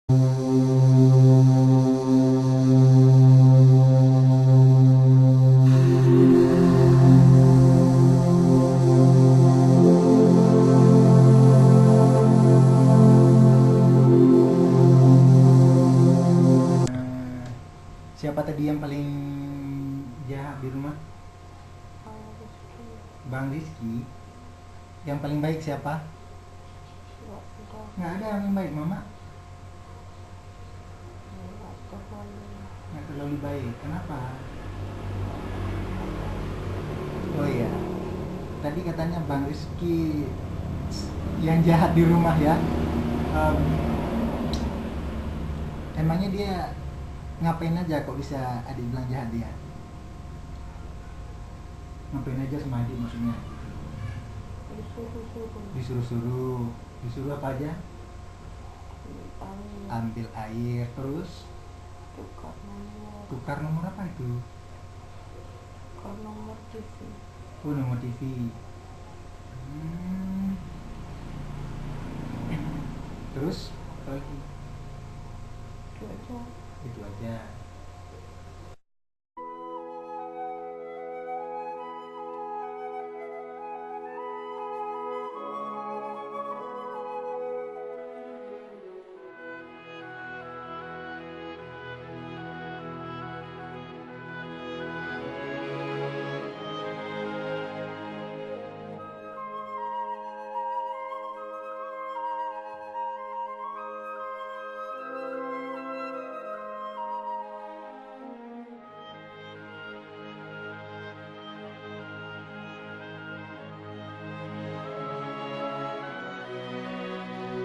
Siapa tadi yang paling jahat di rumah? Bang Rizky. Yang paling baik siapa? Nggak ada yang baik, Mama. Nggak terlalu baik. Kenapa? Oh iya, tadi katanya Bang Rizky yang jahat di rumah ya. Em, Emangnya dia ngapain aja kok bisa adik bilang jahat dia? Ngapain aja sama adik maksudnya? Disuruh-suruh. Disuruh apa aja? Ambil air, terus tukar nomor apa itu? nomor TV. Oh, nomor TV. Hmm. Terus apa lagi? Itu aja. Itu aja.